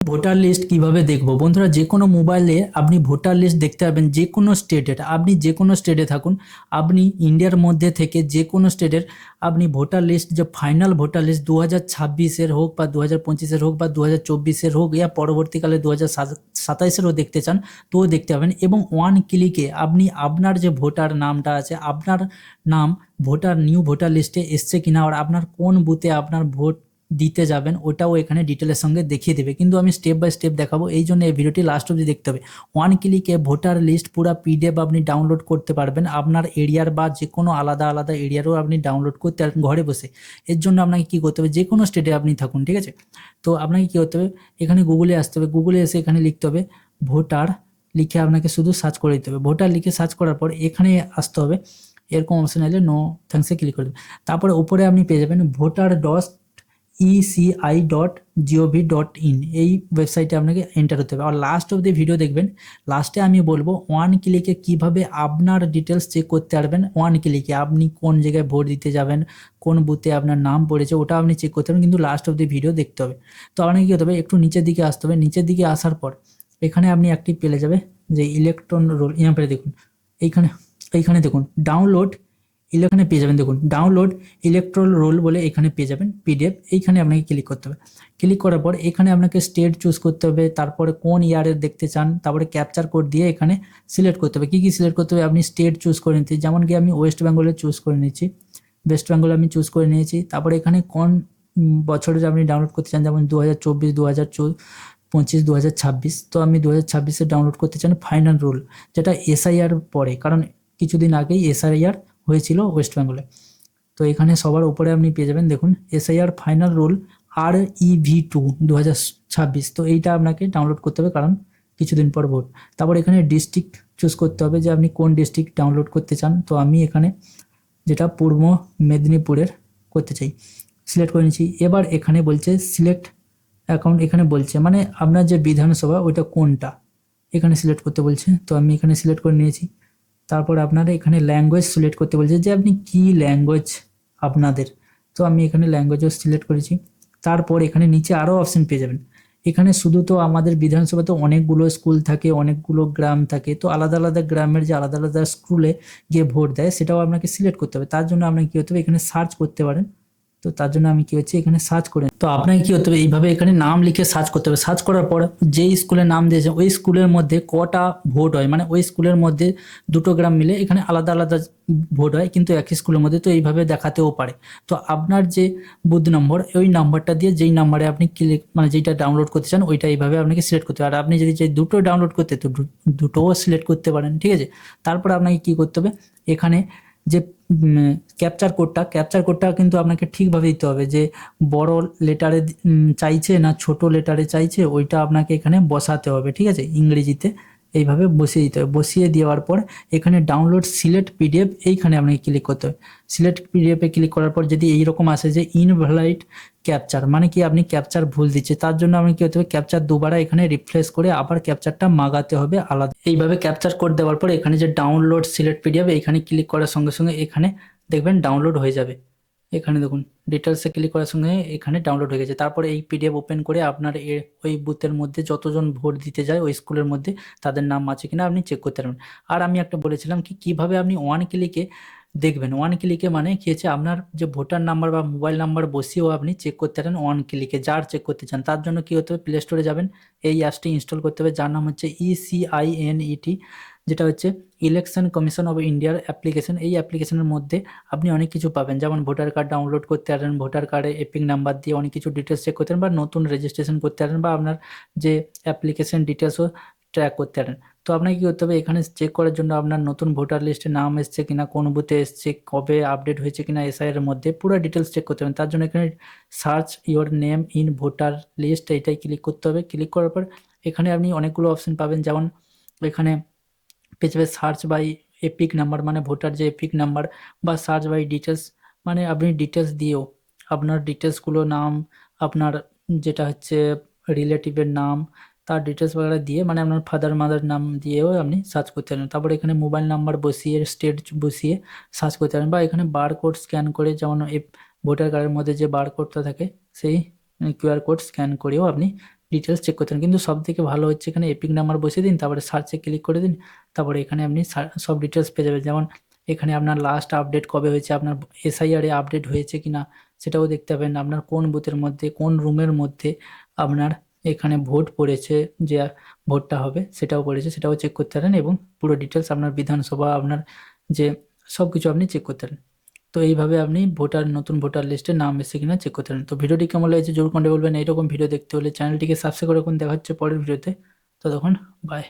Voter list কিভাবে দেখবো বন্ধুরা? যে কোনো মোবাইলে আপনি ভোটার লিস্ট দেখতে পাবেন, যে কোনো স্টেটের। আপনি যে কোনো স্টেটে থাকুন, আপনি ইন্ডিয়ার মধ্যে থেকে যে কোনো স্টেটের আপনি ভোটার লিস্ট, যে ফাইনাল ভোটার লিস্ট 2026-এর হোক বা 2025-এর হোক বা 2024-এর হোক, ইয়া পরবর্তীকালে 2027-এরও দেখতে চান তো দেখতে পাবেন। এবং ওয়ান ক্লিকে আপনি আপনার যে ভোটার নামটা আছে, আপনার নাম নিউ ভোটার লিস্টে এসছে কিনা, আর আপনার কোন বুথে আপনার ভোট দিতে যাবেন ওটাও এখানে ডিটেলের সঙ্গে দেখিয়ে দেবে। কিন্তু আমি স্টেপ বাই স্টেপ দেখাবো, এই জন্য এই ভিডিওটি লাস্ট অবধি দেখতে হবে। ওয়ান ক্লিকে ভোটার লিস্ট পুরো পিডিএফ আপনি ডাউনলোড করতে পারবেন, আপনার এরিয়ার বা যে কোনো আলাদা আলাদা এরিয়ারও আপনি ডাউনলোড করতে পারবেন ঘরে বসে। এর জন্য আপনাকে কী করতে হবে, যে কোনো স্টেটে আপনি থাকুন, ঠিক আছে? তো আপনাকে কী করতে হবে, এখানে গুগলে আসতে হবে, গুগলে এসে এখানে লিখতে হবে ভোটার, লিখে আপনাকে শুধু সার্চ করে দিতে হবে। ভোটার লিখে সার্চ করার পর এখানে আসতে হবে, এরকম অপশন এলে নো থ্যাঙ্কসে ক্লিক করে দেবেন। তারপরে উপরে আপনি পেয়ে যাবেন voter.eci.gov.in, এই ওয়েবসাইটে আপনাকে এন্টার হতে হবে। আর লাস্ট অফ দি ভিডিও দেখবেন, লাস্টে আমি বলবো ওয়ান ক্লিকে কিভাবে আপনার ডিটেলস চেক করতে পারবেন। ওয়ান ক্লিকে আপনি কোন জায়গায় ভোট দিতে যাবেন, কোন বুথে আপনার নাম পড়েছে, ওটা আপনি চেক করতে পারবেন, কিন্তু লাস্ট অফ দি ভিডিও দেখতে হবে। তো আপনাকে কী হতে হবে, একটু নিচের দিকে আসতে হবে। নিচের দিকে আসার পর এখানে আপনি একটি পেলে যাবে যে ইলেকট্রন রোল, यहाँ पे দেখুন, এইখানে এইখানে দেখুন ডাউনলোড, এখানে পেয়ে যাবেন, দেখুন ডাউনলোড ইলেকট্রাল রোল বলে এখানে পেয়ে যাবেন পিডিএফ। এইখানে আপনাকে ক্লিক করতে হবে। ক্লিক করার পর এখানে আপনাকে স্টেট চুজ করতে হবে, তারপরে কোন ইয়ারের দেখতে চান, তারপরে ক্যাপচার কোড দিয়ে এখানে সিলেক্ট করতে হবে। কী কী সিলেক্ট করতে হবে, আপনি স্টেট চুজ করে নিতে, যেমন কি আমি ওয়েস্ট বেঙ্গলে চুজ করে নিচ্ছি, ওয়েস্ট বেঙ্গল আমি চুজ করে নিয়েছি। তারপরে এখানে কোন বছরে আপনি ডাউনলোড করতে চান, যেমন 2024, 2025, 2026। তো আমি 2026-এ ডাউনলোড করতে চান ফাইনাল রুল, যেটা এসআইআর পরে, কারণ কিছুদিন আগেই এসআইআর হয়েছিল ওয়েস্ট বেঙ্গলে। তো এখানে সবার উপরে আপনি পেয়ে যাবেন, দেখুন এসআইআর ফাইনাল রুল REV2 2026। তো এইটা আপনাকে ডাউনলোড করতে হবে, কারণ কিছুদিন পর ভোট। তারপর এখানে ডিস্ট্রিক্ট চুজ করতে হবে যে আপনি কোন ডিস্ট্রিক্ট ডাউনলোড করতে চান। তো আমি এখানে যেটা পূর্ব মেদিনীপুরের করতে চাই, সিলেক্ট করে নিচ্ছি। এবার এখানে বলছে সিলেক্ট অ্যাকাউন্ট, এখানে বলছে মানে আপনার যে বিধানসভা ওইটা কোনটা, এখানে সিলেক্ট করতে বলছে। তো আমি এখানে সিলেক্ট করে নিয়েছি। তারপর আপনারা এখানে ল্যাঙ্গুয়েজ সিলেক্ট করতে বলছে যে আপনি কি ল্যাঙ্গুয়েজ আপনাদের। তো আমি এখানে ল্যাঙ্গুয়েজও সিলেক্ট করেছি। তারপর এখানে নিচে আরও অপশন পেয়ে যাবেন। এখানে শুধু তো আমাদের বিধানসভাতে অনেকগুলো স্কুল থাকে, অনেকগুলো গ্রাম থাকে, তো আলাদা আলাদা গ্রামের যে আলাদা আলাদা স্কুলে গিয়ে ভোট দেয় সেটাও আপনাকে সিলেক্ট করতে হবে। তার জন্য আপনাকে কী হতে হবে, এখানে সার্চ করতে পারেন। তো তার জন্য আমি কী হচ্ছে এখানে সার্চ করে, তো আপনাকে কী হতে হবে, এইভাবে এখানে নাম লিখে সার্চ করতে হবে। সার্চ করার পর যেই স্কুলের নাম দিয়েছে ওই স্কুলের মধ্যে কটা ভোট হয়, মানে ওই স্কুলের মধ্যে দুটো গ্রাম মিলে এখানে আলাদা আলাদা ভোট হয়, কিন্তু একই স্কুলের মধ্যে, তো এইভাবে দেখাতেও পারে। তো আপনার যে বুথ নম্বর, ওই নাম্বারটা দিয়ে যেই নাম্বারে আপনি ক্লিক মানে যেটা ডাউনলোড করতে চান ওইটা এইভাবে আপনাকে সিলেক্ট করতে হবে। আর আপনি যদি চাই দুটো ডাউনলোড করতে, তো দুটোও সিলেক্ট করতে পারেন, ঠিক আছে? তারপর আপনাকে কী করতে হবে, এখানে যে ক্যাপচার কোডটা কিন্তু আপনাকে ঠিকভাবে দিতে হবে, যে বড় লেটারে চাইছে না ছোট লেটারে চাইছে, ওইটা আপনাকে এখানে বসাতে হবে, ঠিক আছে? ইংরেজিতে এইভাবে বসিয়ে দিতে হবে। বসিয়ে দেওয়ার পর এখানে ডাউনলোড সিলেক্ট পিডিএফ, এইখানে আপনাকে ক্লিক করতে হবে। সিলেক্ট পিডিএফে ক্লিক করার পর যদি এইরকম আসে যে ইনভ্যালিড ক্যাপচার, মানে কি আপনি ক্যাপচার ভুল দিচ্ছে, তার জন্য আপনি কী হতে হবে, ক্যাপচার দুবার এখানে রিফ্রেশ করে আবার ক্যাপচারটা মাগাতে হবে আলাদা। এইভাবে ক্যাপচার কোড দেওয়ার পর এখানে যে ডাউনলোড সিলেক্ট পিডিএফ, এখানে ক্লিক করার সঙ্গে সঙ্গে এখানে দেখবেন ডাউনলোড হয়ে যাবে। এখানে দেখুন ডিটেলসে ক্লিক করার সঙ্গে এখানে ডাউনলোড হয়ে গেছে। তারপরে এই পিডিএফ ওপেন করে আপনার ওই বুথের মধ্যে যতজন ভোট দিতে যায় ওই স্কুলের মধ্যে তাদের নাম আছে কিনা আপনি চেক করতে পারবেন। আর আমি একটা বলেছিলাম কি কীভাবে আপনি ওয়ান ক্লিকে দেখবেন। ওয়ান ক্লিকে মানে কী হচ্ছে, আপনার যে ভোটার নাম্বার বা মোবাইল নাম্বার বসিয়েও আপনি চেক করতে পারেন ওয়ান ক্লিকে, যার চেক করতে চান। তার জন্য কী হতে হবে, প্লে স্টোরে যাবেন, এই অ্যাপসটি ইনস্টল করতে হবে, যার নাম হচ্ছে ECINET, যেটা হচ্ছে ইলেকশন কমিশন অফ ইন্ডিয়ার অ্যাপ্লিকেশন। এই অ্যাপ্লিকেশনের মধ্যে আপনি অনেক কিছু পাবেন, যেমন ভোটার কার্ড ডাউনলোড করতে পারেন, ভোটার কার্ডে এপিক নাম্বার দিয়ে অনেক কিছু ডিটেলস চেক করতে পারেন, বা নতুন রেজিস্ট্রেশন করতে পারেন, বা আপনার যে অ্যাপ্লিকেশন ডিটেলসও ট্র্যাক করতে পারেন। তো আপনাকে কী করতে হবে, এখানে চেক করার জন্য আপনার নতুন ভোটার লিস্টে নাম এসছে কিনা, কোন বুথে এসছে, কবে আপডেট হয়েছে কিনা এসআইআর এর মধ্যে, পুরো ডিটেলস চেক করতে হবে। তার জন্য এখানে search your name in voter list, এইটাই ক্লিক করতে হবে। ক্লিক করার পর এখানে আপনি অনেকগুলো অপশন পাবেন, যেমন এখানে পেয়ে যাবে সার্চ বাই এপিক নাম্বার, মানে ভোটার যে এপিক নাম্বার, বা সার্চ বাই ডিটেলস, মানে আপনি ডিটেলস দিয়েও আপনার ডিটেলসগুলো, নাম, আপনার যেটা হচ্ছে রিলেটিভের নাম, তার ডিটেলস বগেরা দিয়ে, মানে আপনার ফাদার মাদার নাম দিয়েও আপনি সার্চ করতে পারেন। তারপরে এখানে মোবাইল নাম্বার বসিয়ে স্টেট বসিয়ে সার্চ করতে পারেন, বা এখানে বারকোড স্ক্যান করে, যেমন ভোটার কার্ডের মধ্যে যে বারকোডটা থাকে সেই কিউআর কোড স্ক্যান করেও আপনি ডিটেলস চেক করতে পারেন। কিন্তু সব থেকে ভালো হচ্ছে এখানে এপিক নাম্বার বসিয়ে দিন, তারপরে সার্চে ক্লিক করে দিন, তারপরে এখানে আপনি সব ডিটেলস পেয়ে যাবেন। যেমন এখানে আপনার লাস্ট আপডেট কবে হয়েছে, আপনার এসআইআর এ আপডেট হয়েছে কিনা সেটাও দেখতে পাবেন, আপনার কোন বুথের মধ্যে কোন রুমের মধ্যে আপনার এখানে ভোট পড়েছে, যে ভোটটা হবে সেটাও পড়েছে, সেটাও চেক করতে পারেন, এবং পুরো ডিটেলস আপনার বিধানসভা আপনার যে সব কিছু আপনি চেক করতে পারেন। তো এইভাবে আপনি নতুন ভোটার লিস্টে নাম এসে কিনা চেক করতে পারেন। তো ভিডিওটি কেমন লেগেছে জরুর কমেন্টে বলবেন। এইরকম ভিডিও দেখতে হলে চ্যানেলটিকে সাবস্ক্রাইব করে রাখুন। দেখা হচ্ছে পরের ভিডিওতে। ততক্ষণ বাই।